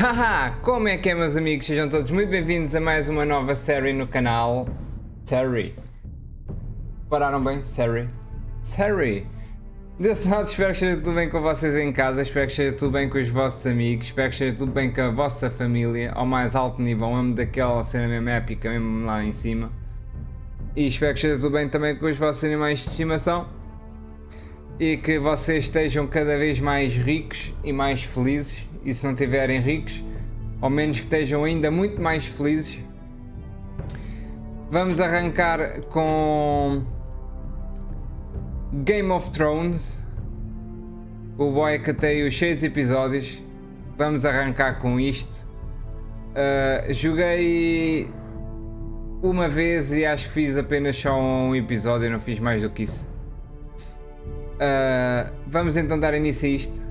Haha, como é que é, meus amigos? Sejam todos muito bem-vindos a mais uma nova série no canal. Série. Pararam bem? Série. Série. Desse lado, espero que esteja tudo bem com vocês em casa, espero que esteja tudo bem com os vossos amigos, espero que esteja tudo bem com a vossa família, ao mais alto nível, mesmo daquela cena mesmo épica, mesmo lá em cima. E espero que esteja tudo bem também com os vossos animais de estimação. E que vocês estejam cada vez mais ricos e mais felizes. E se não estiverem ricos, ao menos que estejam ainda muito mais felizes. Vamos arrancar com Game of Thrones. O boy que tem os 6 episódios. Vamos arrancar com isto. Joguei uma vez e acho que fiz apenas só um episódio, não fiz mais do que isso. Vamos então dar início a isto.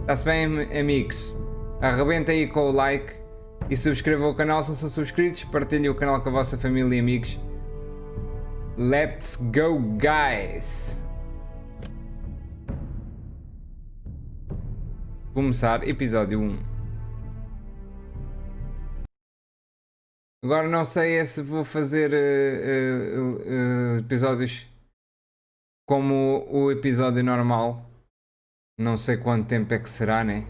Está-se bem, amigos? Arrebenta aí com o like e subscrevam o canal se não são subscritos. Partilhem o canal com a vossa família e amigos. Let's go, guys! Começar episódio 1. Agora não sei se vou fazer episódios como o episódio normal. Não sei quanto tempo é que será, né?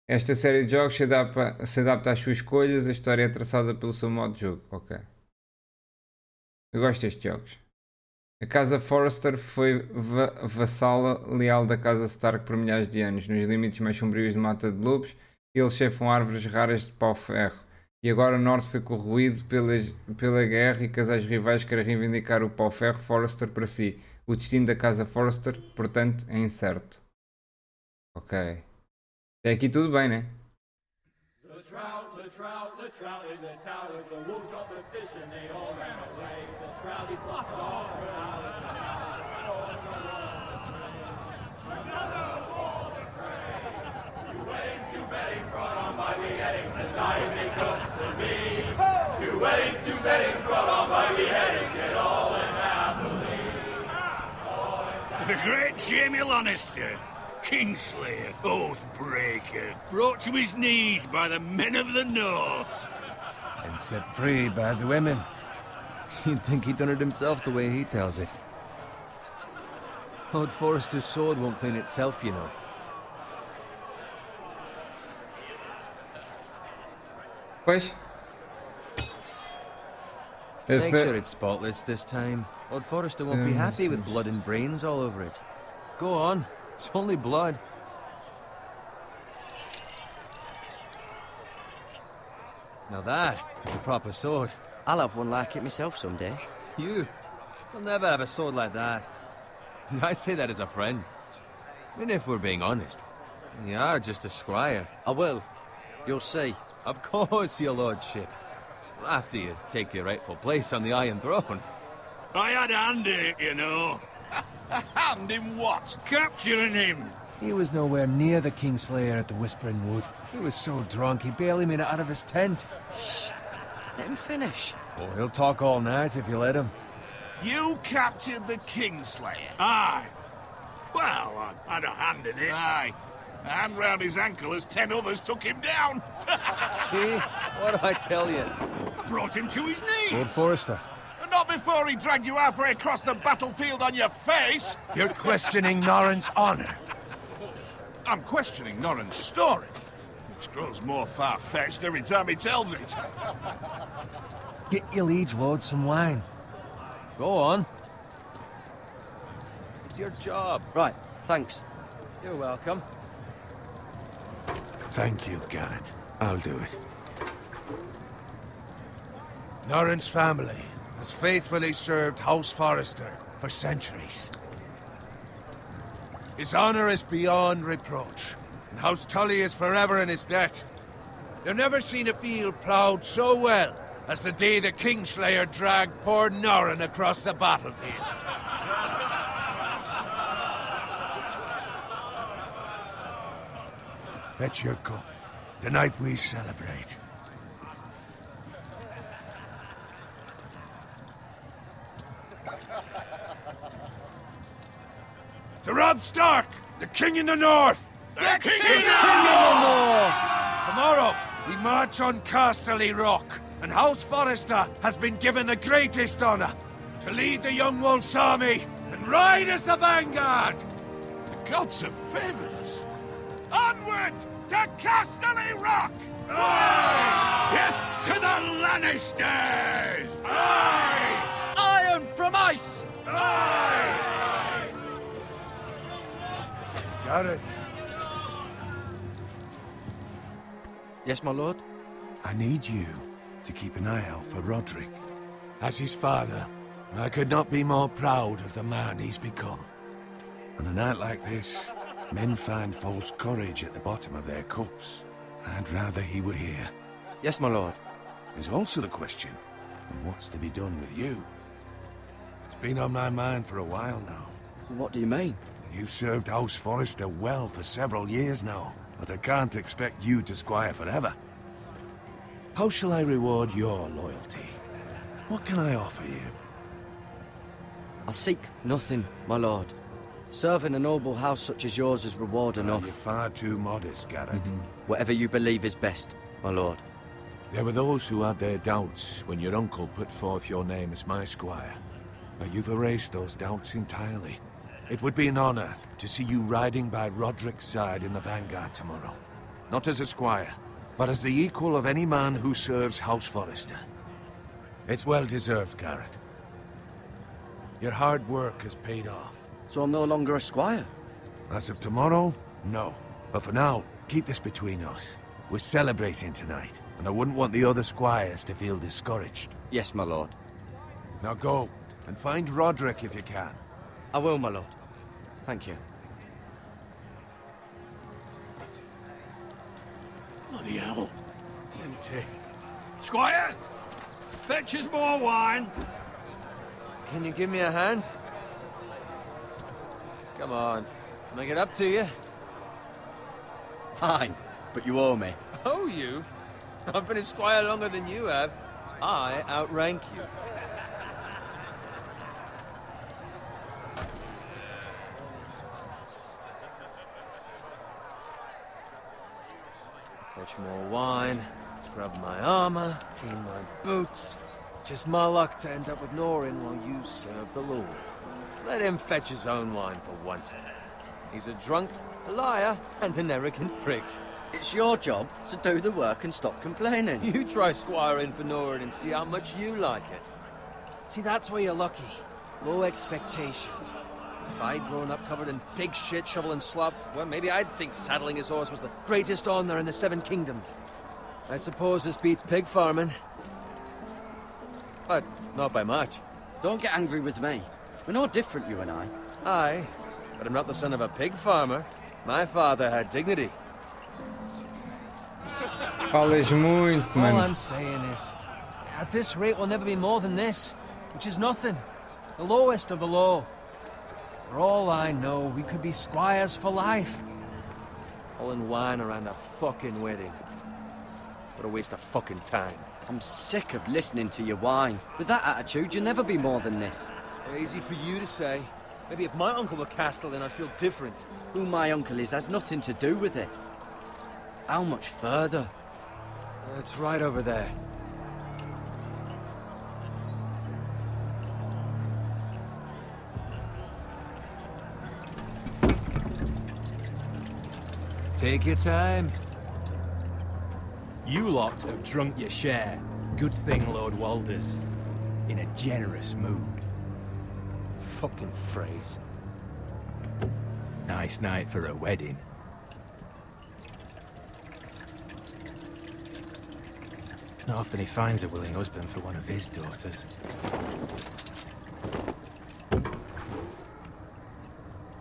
Esta série de jogos se adapta às suas escolhas, a história é traçada pelo seu modo de jogo. Ok. Eu gosto destes jogos. A casa Forrester foi vassala leal da casa Stark por milhares de anos. Nos limites mais sombrios de Mata de Lobos, eles chefam árvores raras de pau-ferro. E agora o norte foi corroído pela guerra e casais rivais querem reivindicar o pau-ferro Forrester para si. O destino da casa Forrester, portanto, é incerto. Ok. Até aqui tudo bem, né? The great Jamie Lannister, Kingslayer, Oathbreaker, brought to his knees by the men of the North. And set free by the women. You'd think he'd done it himself the way he tells it. Lord Forrester's sword won't clean itself, you know. Pois. Make sure it's spotless this time. Lord Forrester won't be happy with blood and brains all over it. Go on, it's only blood. Now that is a proper sword. I'll have one like it myself someday. You'll never have a sword like that. I say that as a friend. And if we're being honest, you are just a squire. I will. You'll see. Of course, your lordship. After you take your rightful place on the Iron Throne. I had a hand in it, you know. A hand in what? Capturing him. He was nowhere near the Kingslayer at the Whispering Wood. He was so drunk he barely made it out of his tent. Shh. Let him finish. Oh, he'll talk all night if you let him. You captured the Kingslayer? Aye. Well, I had a hand in it. Aye. A hand round his ankle as 10 others took him down. See? What did I tell you? I brought him to his knees. Lord Forrester. Not before he dragged you halfway across the battlefield on your face. You're questioning Norrin's honor. I'm questioning Norrin's story, which grows more far-fetched every time he tells it. Get your liege lord some wine. Go on. It's your job. Right, thanks. You're welcome. Thank you, Garrett. I'll do it. Norrin's family has faithfully served House Forrester for centuries. His honor is beyond reproach, and House Tully is forever in his debt. You've never seen a field ploughed so well as the day the Kingslayer dragged poor Norrin across the battlefield. Fetch your cup. Tonight we celebrate. To Robb Stark, the king in the north, The King of Tomorrow, we march on Casterly Rock, and House Forrester has been given the greatest honor to lead the Young Wolf's army and ride as the vanguard. The gods have favored us. Onward to Casterly Rock! Death to the Lannisters! Aye! Iron from ice! Garrett, Yes, my lord? I need you to keep an eye out for Roderick. As his father, I could not be more proud of the man he's become. On a night like this, men find false courage at the bottom of their cups. I'd rather he were here. Yes, my lord. There's also the question of what's to be done with you. It's been on my mind for a while now. What do you mean? You've served House Forrester well for several years now, but I can't expect you to squire forever. How shall I reward your loyalty? What can I offer you? I seek nothing, my lord. Serving a noble house such as yours is reward enough. You're far too modest, Garrett. Whatever you believe is best, my lord. There were those who had their doubts when your uncle put forth your name as my squire. But you've erased those doubts entirely. It would be an honor to see you riding by Roderick's side in the vanguard tomorrow. Not as a squire, but as the equal of any man who serves House Forrester. It's well deserved, Garrett. Your hard work has paid off. So I'm no longer a squire? As of tomorrow, no. But for now, keep this between us. We're celebrating tonight, and I wouldn't want the other squires to feel discouraged. Yes, my lord. Now go, and find Roderick if you can. I will, my lord. Thank you. Bloody hell. Empty. Squire! Fetch us more wine. Can you give me a hand? Come on. Can I get up to you? Fine, but you owe me. Oh, you? I've been a squire longer than you have. I outrank you. Fetch more wine, scrub my armor, clean my boots. Just my luck to end up with Norin while you serve the Lord. Let him fetch his own wine for once. He's a drunk, a liar, and an arrogant prick. It's your job to do the work and stop complaining. You try squiring for Norin and see how much you like it. See, that's where you're lucky. Low expectations. If I'd grown up covered in pig shit, shovel and slop, well, maybe I'd think saddling his horse was the greatest honor in the Seven Kingdoms. I suppose this beats pig farming. But not by much. Don't get angry with me. We're no different, you and I. Aye, but I'm not the son of a pig farmer. My father had dignity. Falas muito, All mano. I'm saying is, at this rate we'll never be more than this, which is nothing. The lowest of the low. For all I know, we could be squires for life. All in wine around a fucking wedding. What a waste of fucking time. I'm sick of listening to your whine. With that attitude, you'll never be more than this. Well, easy for you to say. Maybe if my uncle were Castellan, I'd feel different. Who my uncle is has nothing to do with it. How much further? It's right over there. Take your time. You lot have drunk your share. Good thing Lord Walder's in a generous mood. Fucking phrase. Nice night for a wedding. Not often he finds a willing husband for one of his daughters.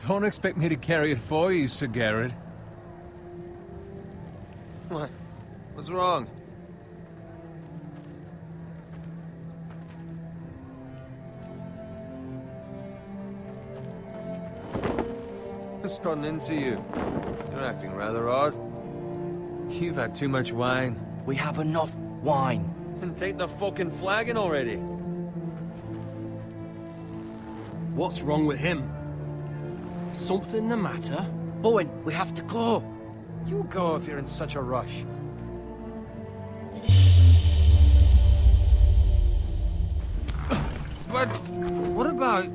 Don't expect me to carry it for you, Sir Garrett. What? What's wrong? What's gotten into you? You're acting rather odd. You've had too much wine. We have enough wine. Then take the fucking flagon already. What's wrong with him? Something the matter? Owen, we have to go. You go if you're in such a rush. But what about...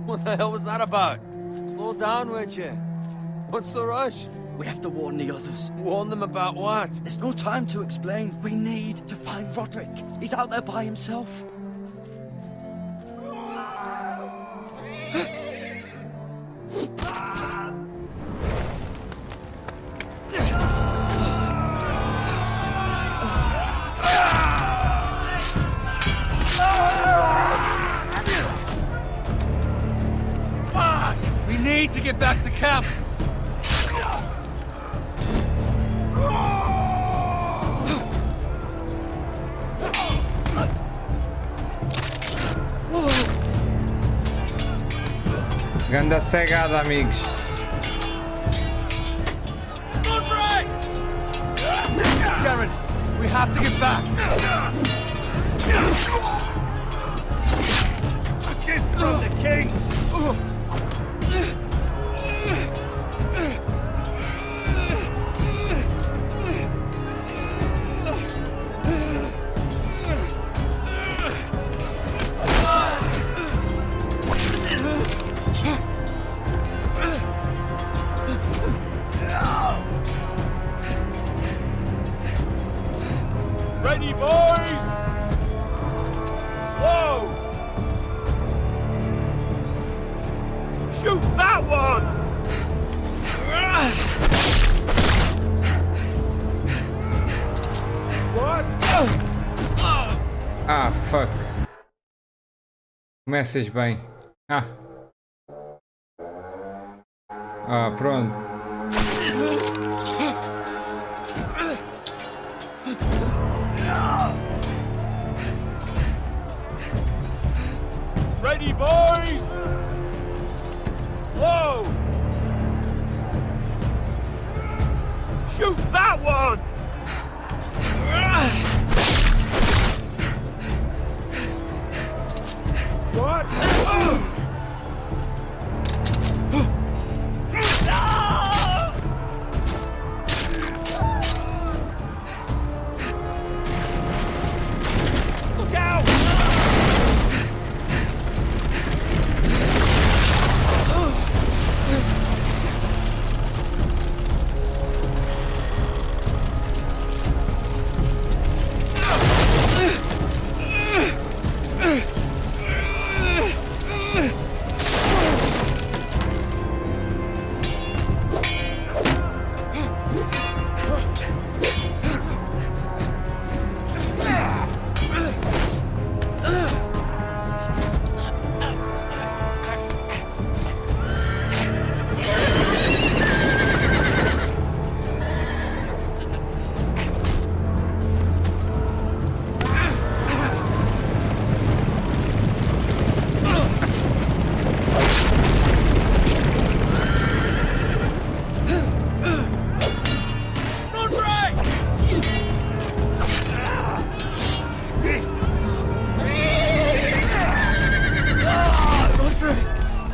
What the hell was that about? Slow down, won't you? What's the rush? We have to warn the others. Warn them about what? There's no time to explain. We need to find Roderick. He's out there by himself. We need to get back to camp. Ganda cegada, amigos. Garen, we have to get back. A gift from the king. Ready, boys! Whoa! Shoot that one! What? Ah, fuck. Começas bem. Ah. Ah, pronto. Ready, boys! Whoa! Shoot that one! What? Look out!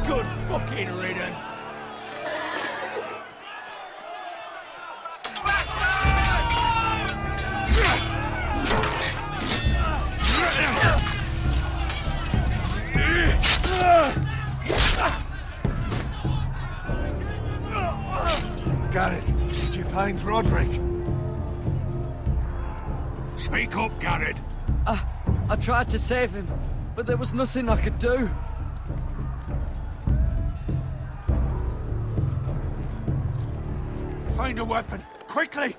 Good fucking riddance! Garrett, did you find Roderick? Speak up, Garrett. I tried to save him, but there was nothing I could do. Find a weapon, quickly!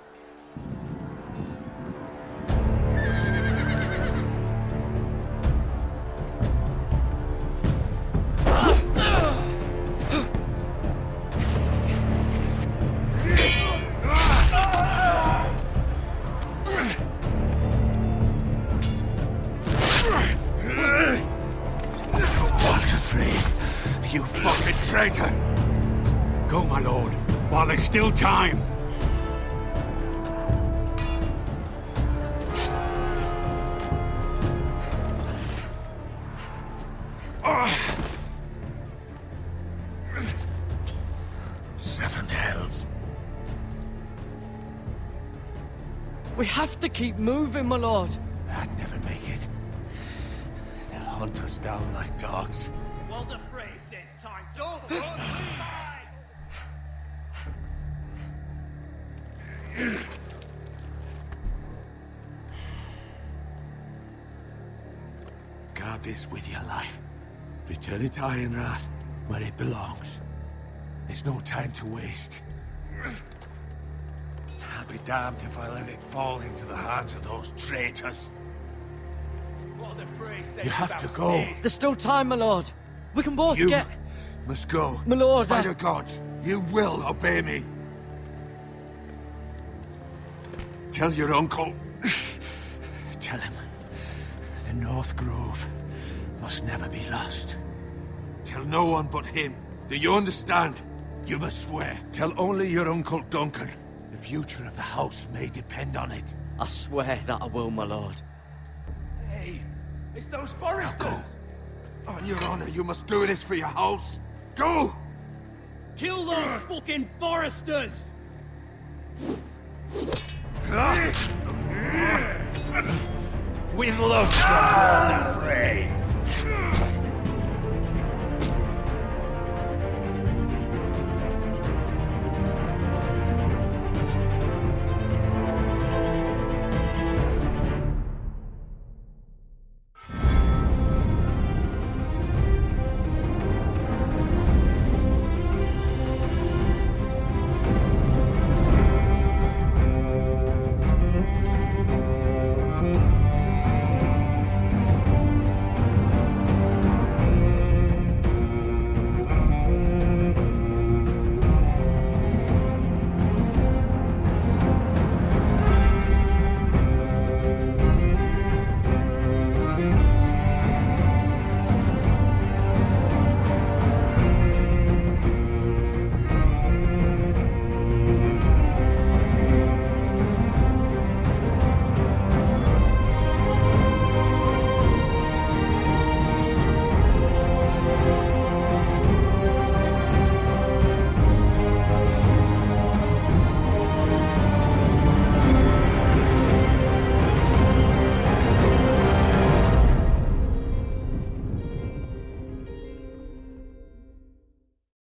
You fucking traitor! Go, my lord, while there's still time. Seven hells. We have to keep moving, my lord. I'd never make it. They'll hunt us down like dogs. Well, the phrase says time's over. Guard this with your life. Return it to Ironrath, where it belongs. There's no time to waste. I'll be damned if I let it fall into the hands of those traitors. What the phrase says You have to about go. state. There's still time, my lord. We can both You get... must go. My lord, By the gods, you will obey me. Tell your uncle. Tell him the North Grove must never be lost. Tell no one but him. Do you understand? You must swear. Tell only your Uncle Duncan. The future of the house may depend on it. I swear that I will, my lord. Hey, it's those Now foresters. go. On your honor, you must do this for your house. Go! Kill those fucking foresters. With love from Lord Frey.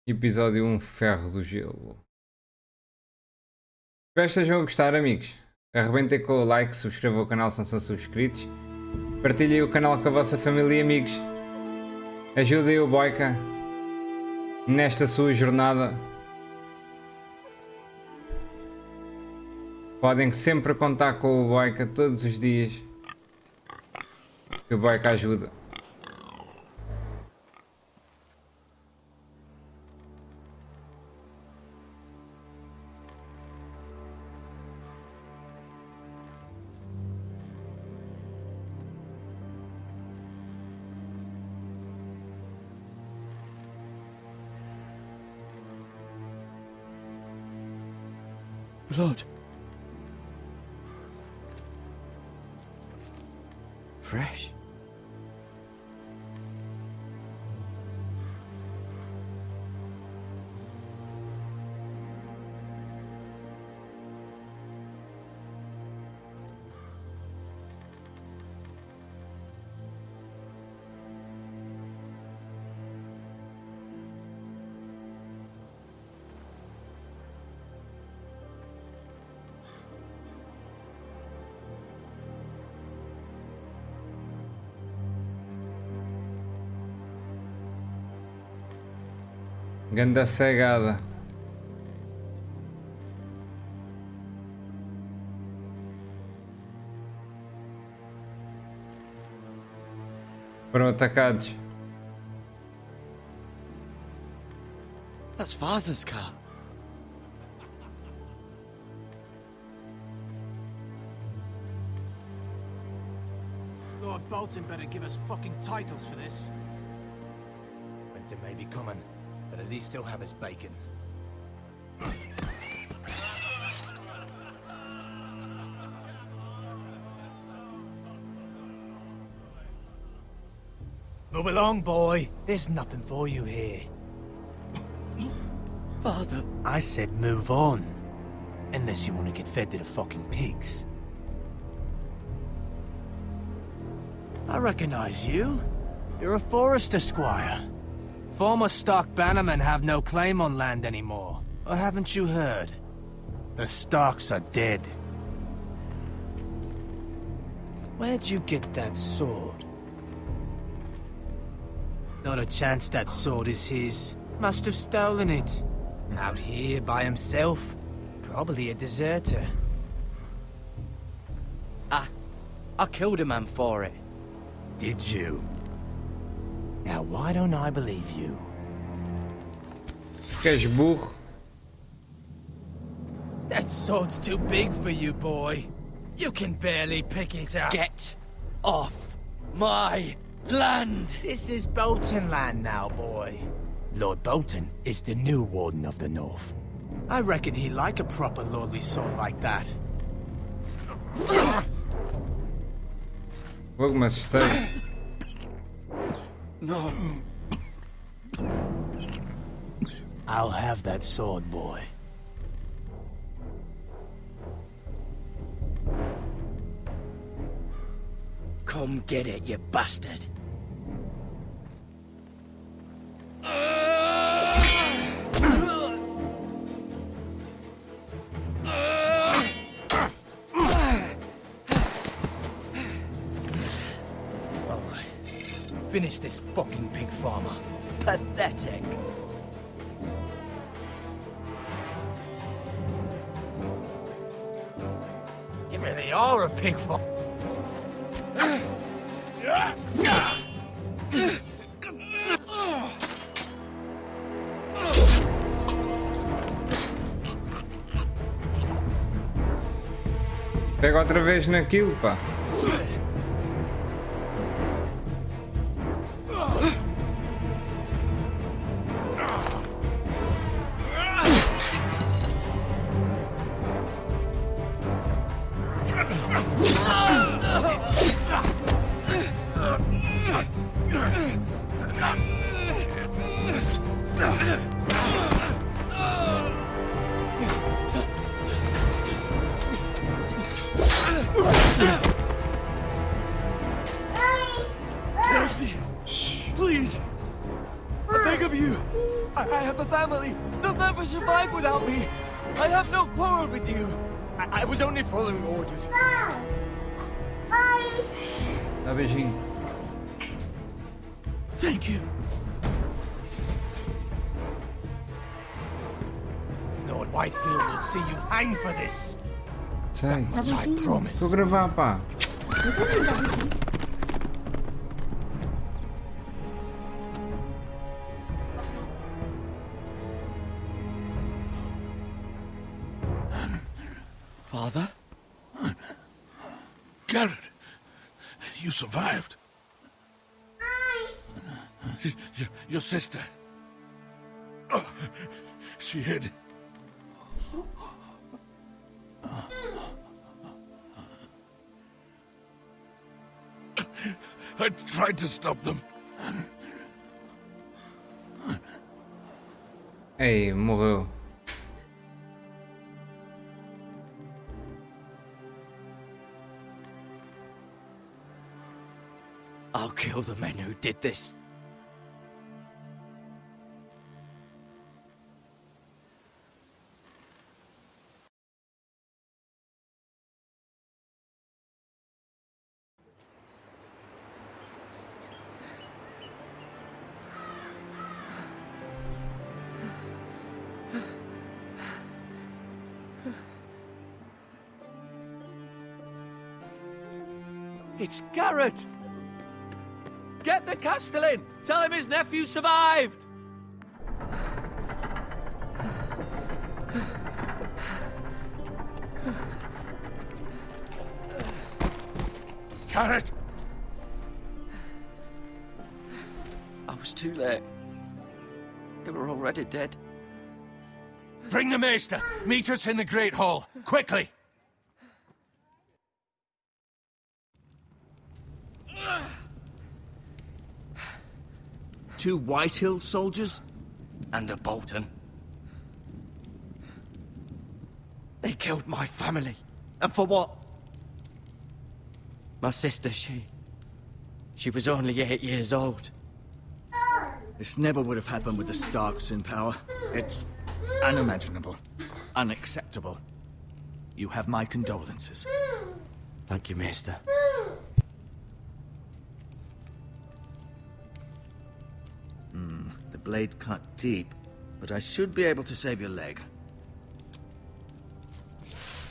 Episódio 1 Ferro do Gelo. Espero que estejam a gostar, amigos. Arrebentem com o like, subscrevam o canal se não são subscritos. Partilhem o canal com a vossa família e amigos. Ajudem o Boyka nesta sua jornada. Podem sempre contar com o Boyka todos os dias. Que o Boyka ajuda. Blood. Fresh. Ganda cegada. Foram atacados. That's Father's car. Lord Bolton better give us fucking titles for this. Winter may be coming, but at least he'll have his bacon. Move along, boy. There's nothing for you here. Father. I said move on. Unless you want to get fed to the fucking pigs. I recognize you. You're a Forester squire. Former Stark bannermen have no claim on land anymore. Or haven't you heard? The Starks are dead. Where'd you get that sword? Not a chance that sword is his. Must have stolen it. Out here by himself. Probably a deserter. I killed a man for it. Did you? Now why don't I believe you? Que és burro. That sword's too big for you, boy. You can barely pick it up. Get off my land! This is Bolton land now, boy. Lord Bolton is the new Warden of the North. I reckon he'd like a proper lordly sword like that. Logo me assustei. No. I'll have that sword, boy. Come get it, you bastard. Finish this fucking pig farmer. Pathetic. You really are a pig farmer. Pega outra vez naquilo, pá. Mercy! Please! I beg of you! I have a family! They'll never survive without me! I have no quarrel with you! I was only following orders. Dá beijinho. Thank you. Lord Whitehill will see you hang for this. Sai. I promise. Estou a gravar, pá. Father? Garrett, you survived. Your sister. Oh, she hid. I tried to stop them. Ei, morreu. I'll kill the men who did this. It's Garrett! Get the Castellan! Tell him his nephew survived! Garrett! I was too late. They were already dead. Bring the maester. Meet us in the Great Hall. Quickly! Two Whitehill soldiers? And a Bolton. They killed my family. And for what? My sister, she She was only 8 years old. This never would have happened with the Starks in power. It's unimaginable. Unacceptable. You have my condolences. Thank you, Maester. The blade cut deep, but I should be able to save your leg.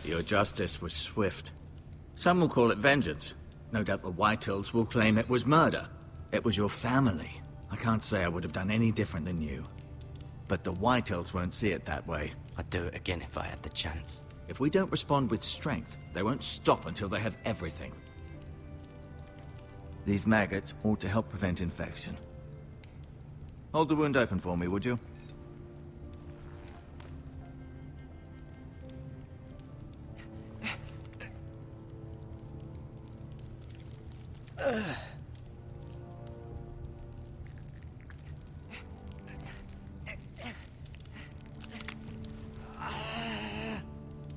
Your justice was swift. Some will call it vengeance. No doubt the Whitehills will claim it was murder. It was your family. I can't say I would have done any different than you. But the Whitehills won't see it that way. I'd do it again if I had the chance. If we don't respond with strength, they won't stop until they have everything. These maggots ought to help prevent infection. Hold the wound open for me, would you?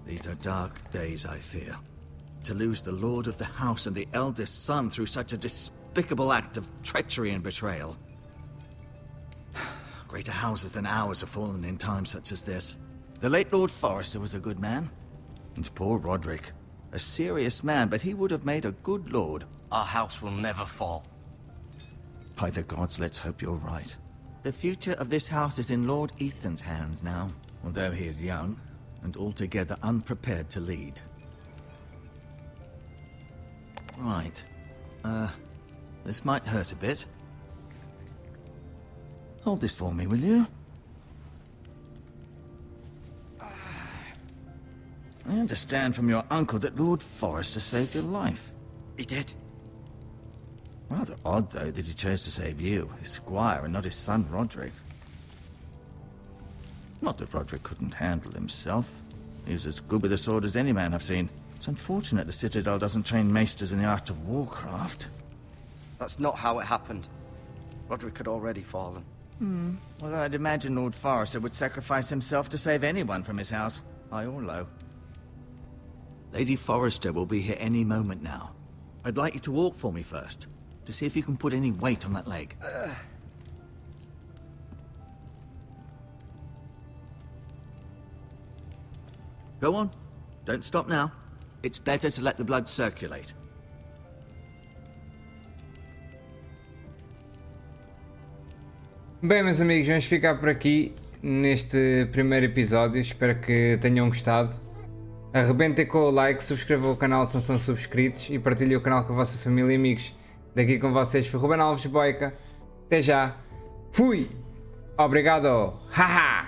These are dark days, I fear. To lose the lord of the house and the eldest son through such a despicable act of treachery and betrayal. Greater houses than ours have fallen in times such as this. The late Lord Forrester was a good man. And poor Roderick. A serious man, but he would have made a good lord. Our house will never fall. By the gods, let's hope you're right. The future of this house is in Lord Ethan's hands now, although he is young and altogether unprepared to lead. Right. This might hurt a bit. Hold this for me, will you? I understand from your uncle that Lord Forrester saved your life. He did. Rather odd, though, that he chose to save you, his squire, and not his son Roderick. Not that Roderick couldn't handle himself. He was as good with a sword as any man I've seen. It's unfortunate the Citadel doesn't train maesters in the art of warcraft. That's not how it happened. Roderick had already fallen. Although I'd imagine Lord Forrester would sacrifice himself to save anyone from his house, high or low. Lady Forrester will be here any moment now. I'd like you to walk for me first, to see if you can put any weight on that leg. Go on. Don't stop now. It's better to let the blood circulate. Bem, meus amigos, vamos ficar por aqui neste primeiro episódio. Espero que tenham gostado. Arrebentem com o like, subscrevam o canal se não são subscritos e partilhem o canal com a vossa família e amigos. Daqui com vocês foi Ruben Alves Boica. Até já. Fui! Obrigado! Haha!